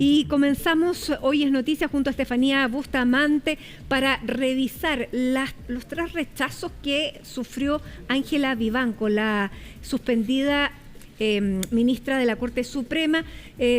Y comenzamos Hoy es Noticia junto a Estefanía Bustamante para revisar los 3 rechazos que sufrió Ángela Vivanco, la suspendida ministra de la Corte Suprema.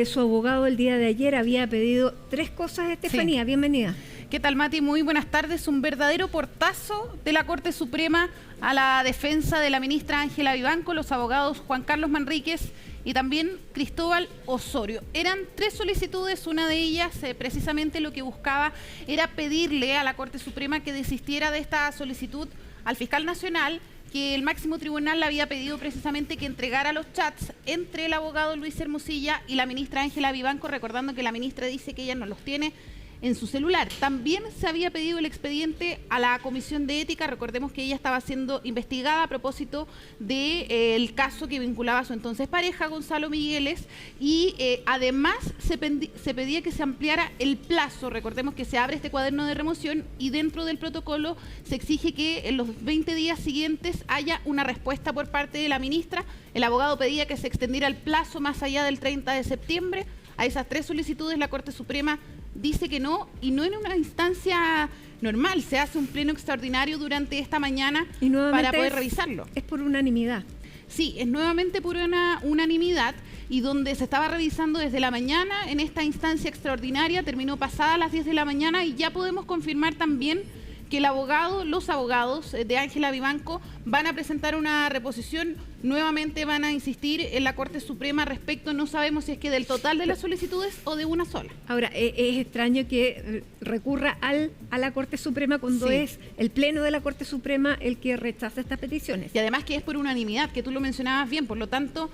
Su abogado el día de ayer había pedido 3 cosas. Estefanía, sí. Bienvenida. ¿Qué tal, Mati? Muy buenas tardes. Un verdadero portazo de la Corte Suprema a la defensa de la ministra Ángela Vivanco, los abogados Juan Carlos Manríquez y también Cristóbal Osorio. Eran 3 solicitudes, una de ellas precisamente lo que buscaba era pedirle a la Corte Suprema que desistiera de esta solicitud al fiscal nacional, que el máximo tribunal le había pedido precisamente que entregara los chats entre el abogado Luis Hermosilla y la ministra Ángela Vivanco, recordando que la ministra dice que ella no los tiene en su celular. También se había pedido el expediente a la Comisión de Ética. Recordemos que ella estaba siendo investigada a propósito del caso que vinculaba a su entonces pareja, Gonzalo Migueles, y además se pedía que se ampliara el plazo. Recordemos que se abre este cuaderno de remoción y dentro del protocolo se exige que en los 20 días siguientes haya una respuesta por parte de la ministra. El abogado pedía que se extendiera el plazo más allá del 30 de septiembre. A esas 3 solicitudes la Corte Suprema dice que no, y no en una instancia normal. Se hace un pleno extraordinario durante esta mañana para poder revisarlo. Es por unanimidad. Sí, es nuevamente por una unanimidad, y donde se estaba revisando desde la mañana en esta instancia extraordinaria, terminó pasada las 10 de la mañana y ya podemos confirmar también que los abogados de Ángela Vivanco van a presentar una reposición. Nuevamente van a insistir en la Corte Suprema respecto, no sabemos si es que del total de las solicitudes o de una sola. Ahora, es extraño que recurra a la Corte Suprema cuando sí, es el Pleno de la Corte Suprema el que rechaza estas peticiones. Y además que es por unanimidad, que tú lo mencionabas bien, por lo tanto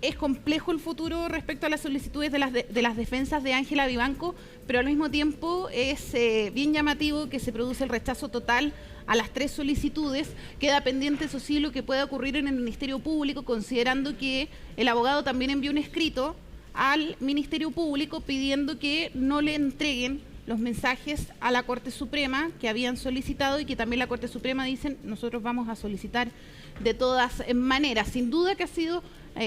es complejo el futuro respecto a las solicitudes de las defensas de Ángela Vivanco, pero al mismo tiempo es bien llamativo que se produce el rechazo total a las 3 solicitudes. Queda pendiente, eso sí, lo que pueda ocurrir en el Ministerio Público, considerando que el abogado también envió un escrito al Ministerio Público pidiendo que no le entreguen los mensajes a la Corte Suprema que habían solicitado, y que también la Corte Suprema dicen nosotros vamos a solicitar de todas maneras. Sin duda que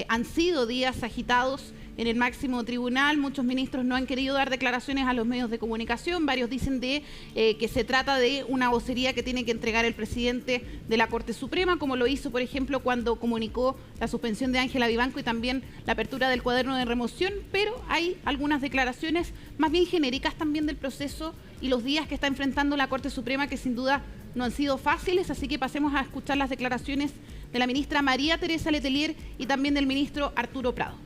han sido días agitados en el máximo tribunal. Muchos ministros no han querido dar declaraciones a los medios de comunicación. Varios dicen que se trata de una vocería que tiene que entregar el presidente de la Corte Suprema, como lo hizo, por ejemplo, cuando comunicó la suspensión de Ángela Vivanco y también la apertura del cuaderno de remoción. Pero hay algunas declaraciones más bien genéricas también del proceso y los días que está enfrentando la Corte Suprema, que sin duda no han sido fáciles. Así que pasemos a escuchar las declaraciones de la ministra María Teresa Letelier y también del ministro Arturo Prado.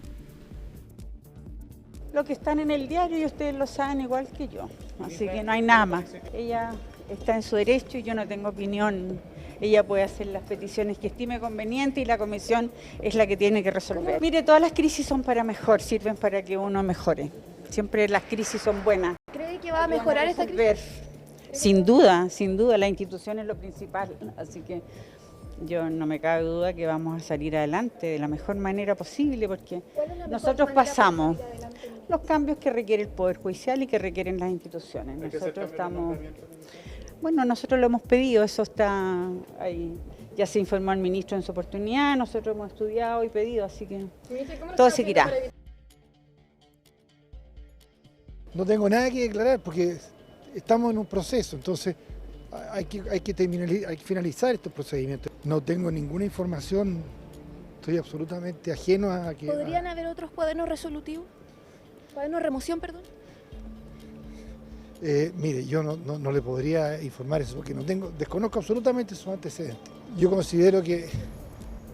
Lo que están en el diario, y ustedes lo saben igual que yo, así que no hay nada más. Ella está en su derecho y yo no tengo opinión. Ella puede hacer las peticiones que estime conveniente y la comisión es la que tiene que resolver. Mire, todas las crisis son para mejor, sirven para que uno mejore. Siempre las crisis son buenas. ¿Cree que va a mejorar esta crisis? Sin duda, la institución es lo principal, así que yo no me cabe duda que vamos a salir adelante de la mejor manera posible, porque nosotros pasamos los cambios que requiere el Poder Judicial y que requieren las instituciones. Nosotros lo hemos pedido, eso está ahí. Ya se informó al ministro en su oportunidad, nosotros hemos estudiado y pedido, así que todo seguirá. No tengo nada que declarar porque estamos en un proceso, entonces hay que finalizar estos procedimientos. No tengo ninguna información, estoy absolutamente ajeno a que... ¿Podrían haber otros cuadernos resolutivos? ¿Cuadernos de remoción, perdón? Mire, yo no le podría informar eso porque desconozco absolutamente sus antecedentes. Yo considero que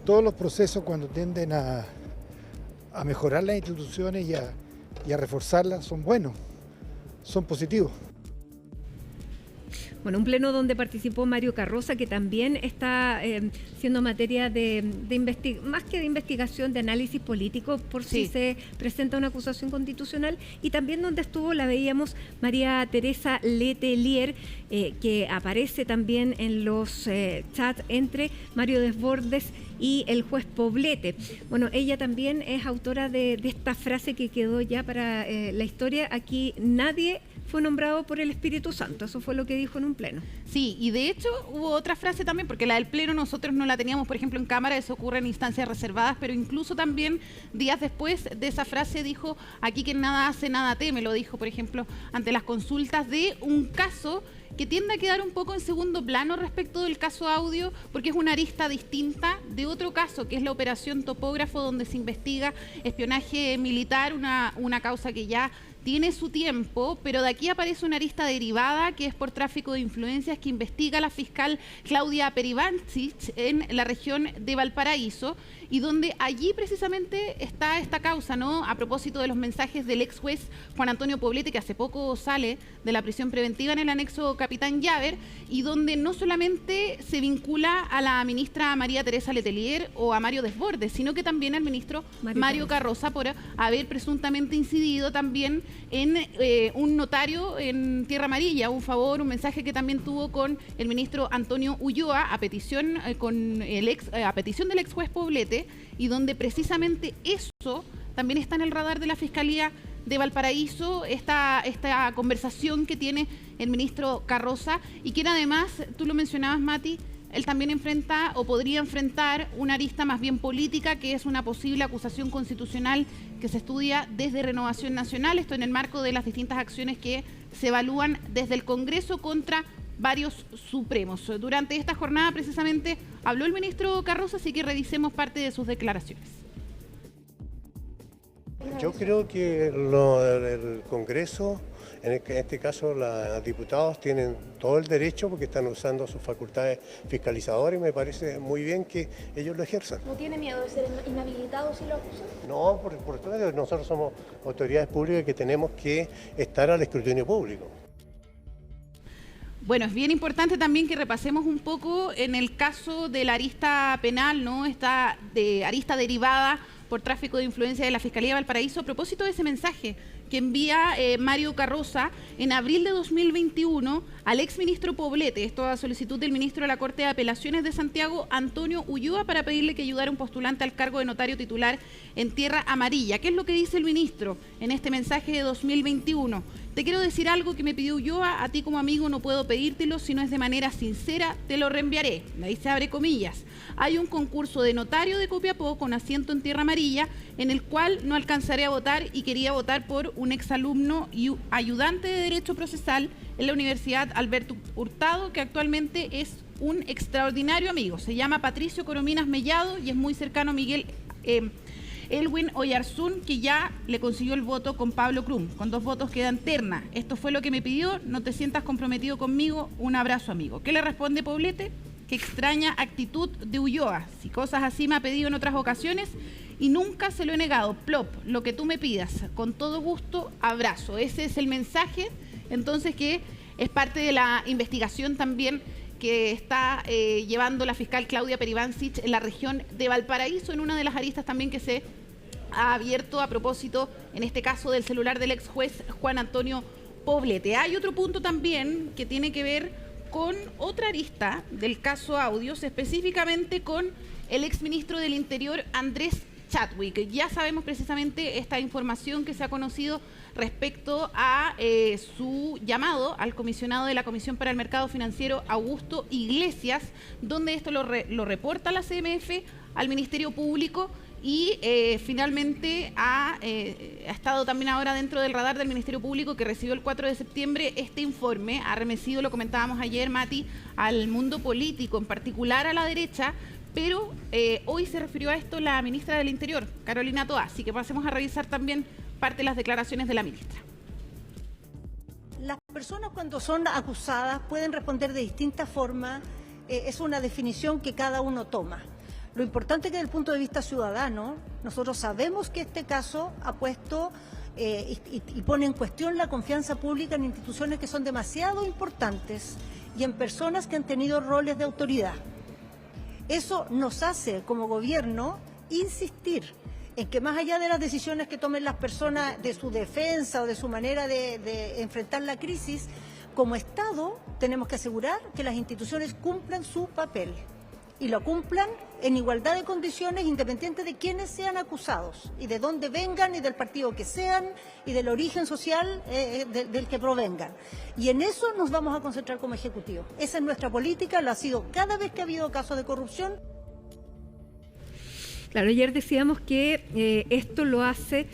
todos los procesos, cuando tienden a mejorar las instituciones y a reforzarlas, son buenos, son positivos. Bueno, un pleno donde participó Mario Carroza, que también está siendo materia más que de investigación, de análisis político, por si se presenta una acusación constitucional, y también donde estuvo, la veíamos, María Teresa Letelier, que aparece también en los chats entre Mario Desbordes y el juez Poblete. Bueno, ella también es autora de esta frase que quedó ya para la historia: aquí nadie fue nombrado por el Espíritu Santo. Eso fue lo que dijo en un pleno. Sí, y de hecho hubo otra frase también, porque la del Pleno nosotros no la teníamos, por ejemplo, en cámara, eso ocurre en instancias reservadas, pero incluso también días después de esa frase dijo, aquí quien nada hace, nada teme, lo dijo, por ejemplo, ante las consultas de un caso que tiende a quedar un poco en segundo plano respecto del caso Audio, porque es una arista distinta de otro caso, que es la operación Topógrafo, donde se investiga espionaje militar, una causa que ya tiene su tiempo, pero de aquí aparece una arista derivada que es por tráfico de influencias que investiga la fiscal Claudia Peribancic en la región de Valparaíso, y donde allí precisamente está esta causa, ¿no? A propósito de los mensajes del ex juez Juan Antonio Poblete, que hace poco sale de la prisión preventiva en el anexo Capitán Llaver, y donde no solamente se vincula a la ministra María Teresa Letelier o a Mario Desbordes, sino que también al ministro Mario Carroza por haber presuntamente incidido también en un notario en Tierra Amarilla, un favor, un mensaje que también tuvo con el ministro Antonio Ulloa a petición, a petición del ex juez Poblete, y donde precisamente eso también está en el radar de la Fiscalía de Valparaíso, esta conversación que tiene el ministro Carroza, y que además, tú lo mencionabas, Mati, él también enfrenta o podría enfrentar una arista más bien política, que es una posible acusación constitucional que se estudia desde Renovación Nacional, esto en el marco de las distintas acciones que se evalúan desde el Congreso contra varios supremos. Durante esta jornada precisamente habló el ministro Carroza, así que revisemos parte de sus declaraciones. Yo creo que el Congreso, en este caso los diputados, tienen todo el derecho porque están usando sus facultades fiscalizadoras, y me parece muy bien que ellos lo ejerzan. ¿No tiene miedo de ser inhabilitado si lo acusan? No, por todo, nosotros somos autoridades públicas que tenemos que estar al escrutinio público. Bueno, es bien importante también que repasemos un poco en el caso de la arista penal, ¿no? Esta arista derivada por tráfico de influencia de la Fiscalía de Valparaíso, a propósito de ese mensaje que envía Mario Carroza en abril de 2021 al exministro Poblete, esto a solicitud del ministro de la Corte de Apelaciones de Santiago, Antonio Ulloa, para pedirle que ayudara a un postulante al cargo de notario titular en Tierra Amarilla. ¿Qué es lo que dice el ministro en este mensaje de 2021? Te quiero decir algo que me pidió Ulloa, a ti como amigo no puedo pedírtelo, si no es de manera sincera, te lo reenviaré. Ahí se abre comillas. Hay un concurso de notario de Copiapó con asiento en Tierra Amarilla, en el cual no alcanzaré a votar y quería votar por un exalumno y ayudante de Derecho Procesal en la Universidad Alberto Hurtado, que actualmente es un extraordinario amigo. Se llama Patricio Corominas Mellado y es muy cercano a Miguel Elwin Oyarzún, que ya le consiguió el voto con Pablo Krum. Con 2 votos quedan terna. Esto fue lo que me pidió, no te sientas comprometido conmigo, un abrazo, amigo. ¿Qué le responde Poblete? Que extraña actitud de Ulloa. Si cosas así me ha pedido en otras ocasiones y nunca se lo he negado. Plop, lo que tú me pidas, con todo gusto, abrazo. Ese es el mensaje, entonces, que es parte de la investigación también que está llevando la fiscal Claudia Peribancic en la región de Valparaíso, en una de las aristas también que se ha abierto a propósito, en este caso, del celular del ex juez Juan Antonio Poblete. Hay otro punto también que tiene que ver con otra arista del caso Audios, específicamente con el exministro del Interior, Andrés Chadwick. Ya sabemos precisamente esta información que se ha conocido respecto a su llamado al comisionado de la Comisión para el Mercado Financiero, Augusto Iglesias, donde esto lo reporta la CMF al Ministerio Público, y finalmente ha estado también ahora dentro del radar del Ministerio Público, que recibió el 4 de septiembre este informe. Ha remecido, lo comentábamos ayer, Mati, al mundo político, en particular a la derecha, pero hoy se refirió a esto la ministra del Interior, Carolina Toá. Así que pasemos a revisar también parte de las declaraciones de la ministra. Las personas, cuando son acusadas, pueden responder de distintas formas. Es una definición que cada uno toma. Lo importante es que desde el punto de vista ciudadano, nosotros sabemos que este caso ha puesto y pone en cuestión la confianza pública en instituciones que son demasiado importantes y en personas que han tenido roles de autoridad. Eso nos hace, como gobierno, insistir en que, más allá de las decisiones que tomen las personas de su defensa o de su manera de enfrentar la crisis, como Estado tenemos que asegurar que las instituciones cumplan su papel. y lo cumplan en igualdad de condiciones, independiente de quiénes sean acusados y de dónde vengan y del partido que sean y del origen social del que provengan. Y en eso nos vamos a concentrar como Ejecutivo. Esa es nuestra política, lo ha sido cada vez que ha habido casos de corrupción. Claro, ayer decíamos que esto lo hace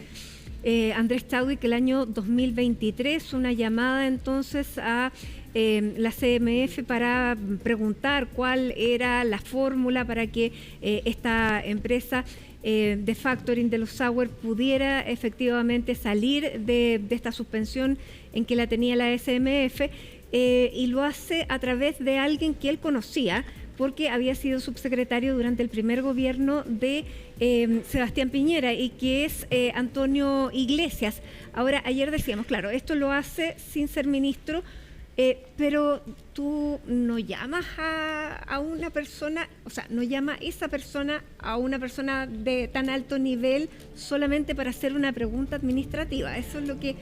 Andrés Chadwick el año 2023, una llamada entonces a la CMF para preguntar cuál era la fórmula para que esta empresa de factoring de los Sauer pudiera efectivamente salir de esta suspensión en que la tenía la SMF, y lo hace a través de alguien que él conocía, porque había sido subsecretario durante el primer gobierno de Sebastián Piñera, y que es Antonio Iglesias. Ahora, ayer decíamos, claro, esto lo hace sin ser ministro, pero tú no llamas a una persona, o sea, no llama esa persona a una persona de tan alto nivel solamente para hacer una pregunta administrativa. Eso es lo que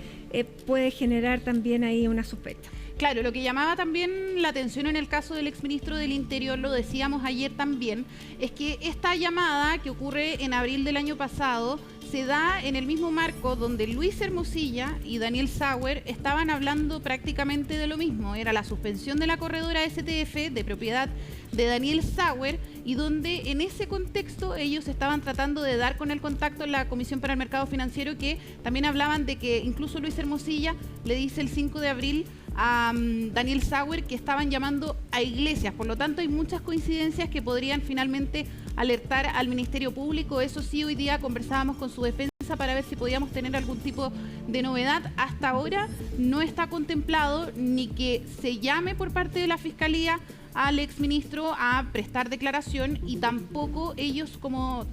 puede generar también ahí una sospecha. Claro, lo que llamaba también la atención en el caso del exministro del Interior, lo decíamos ayer también, es que esta llamada que ocurre en abril del año pasado se da en el mismo marco donde Luis Hermosilla y Daniel Sauer estaban hablando prácticamente de lo mismo. Era la suspensión de la corredora STF de propiedad de Daniel Sauer, y donde en ese contexto ellos estaban tratando de dar con el contacto en la Comisión para el Mercado Financiero, que también hablaban de que incluso Luis Hermosilla le dice el 5 de abril a Daniel Sauer que estaban llamando a Iglesias. Por lo tanto, hay muchas coincidencias que podrían finalmente alertar al Ministerio Público. Eso sí, hoy día conversábamos con su defensa para ver si podíamos tener algún tipo de novedad. Hasta ahora no está contemplado ni que se llame por parte de la Fiscalía al exministro a prestar declaración, y tampoco ellos como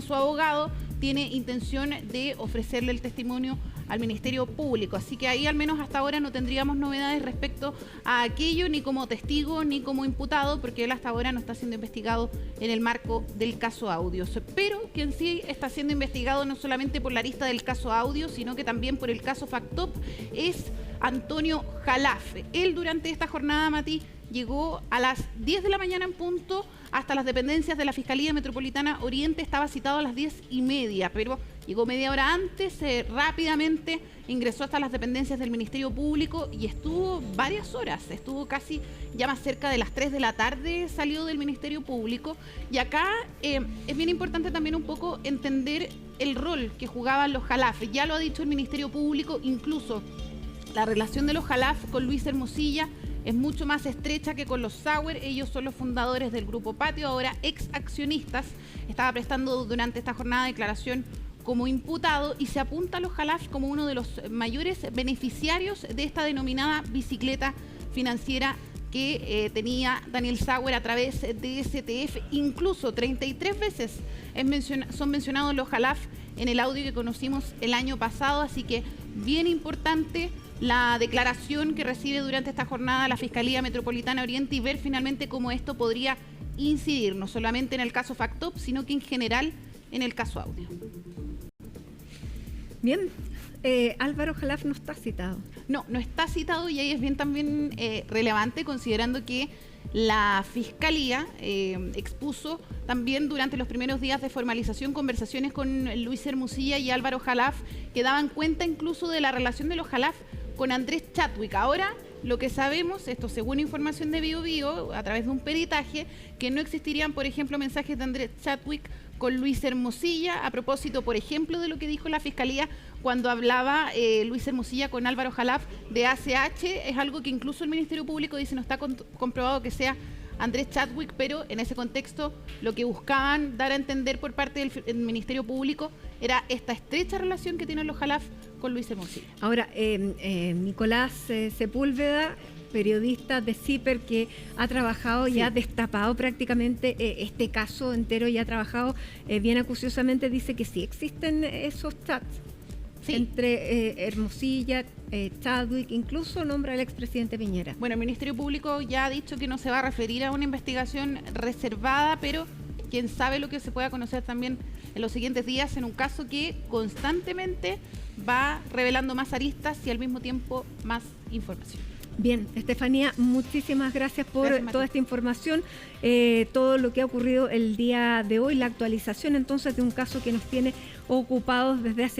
su abogado tiene intención de ofrecerle el testimonio al Ministerio Público. Así que ahí al menos hasta ahora no tendríamos novedades respecto a aquello, ni como testigo ni como imputado, porque él hasta ahora no está siendo investigado en el marco del caso Audios. Pero quien sí está siendo investigado no solamente por la arista del caso Audios, sino que también por el caso Factop es Antonio Jalaf. Él durante esta jornada, Mati, llegó a las 10 de la mañana en punto hasta las dependencias de la Fiscalía Metropolitana Oriente. Estaba citado a las 10:30, pero llegó media hora antes, rápidamente ingresó hasta las dependencias del Ministerio Público y estuvo varias horas, estuvo casi ya más cerca de las 3 de la tarde, salió del Ministerio Público. Y acá es bien importante también un poco entender el rol que jugaban los Jalaf. Ya lo ha dicho el Ministerio Público, incluso la relación de los Jalaf con Luis Hermosilla es mucho más estrecha que con los Sauer. Ellos son los fundadores del Grupo Patio, ahora ex accionistas. Estaba prestando durante esta jornada declaración como imputado, y se apunta a los Jalaf como uno de los mayores beneficiarios de esta denominada bicicleta financiera que tenía Daniel Sauer a través de STF. Incluso 33 veces son mencionados los Jalaf en el audio que conocimos el año pasado, así que bien importante la declaración que recibe durante esta jornada la Fiscalía Metropolitana Oriente, y ver finalmente cómo esto podría incidir no solamente en el caso Factop, sino que en general en el caso Audio. Bien, Álvaro Jalaf no está citado. No está citado, y ahí es bien también relevante, considerando que la Fiscalía expuso también durante los primeros días de formalización conversaciones con Luis Hermosilla y Álvaro Jalaf, que daban cuenta incluso de la relación de los Jalaf con Andrés Chadwick. Ahora lo que sabemos, esto según información de BioBio, a través de un peritaje, que no existirían, por ejemplo, mensajes de Andrés Chadwick con Luis Hermosilla, a propósito, por ejemplo, de lo que dijo la Fiscalía cuando hablaba Luis Hermosilla con Álvaro Jalaf de ACH. Es algo que incluso el Ministerio Público dice no está comprobado que sea Andrés Chadwick, pero en ese contexto lo que buscaban dar a entender por parte del Ministerio Público era esta estrecha relación que tienen los Jalaf con Luis Hermosilla. Ahora, Nicolás Sepúlveda, periodista de CIPER, que ha trabajado y ha destapado prácticamente este caso entero y ha trabajado bien acuciosamente, dice que sí existen esos chats entre Hermosilla, Chadwick, incluso nombra al expresidente Piñera. Bueno, el Ministerio Público ya ha dicho que no se va a referir a una investigación reservada, pero quién sabe lo que se pueda conocer también en los siguientes días en un caso que constantemente va revelando más aristas y al mismo tiempo más información. Bien, Estefanía, muchísimas gracias por toda esta información, todo lo que ha ocurrido el día de hoy, la actualización entonces de un caso que nos tiene ocupados desde hace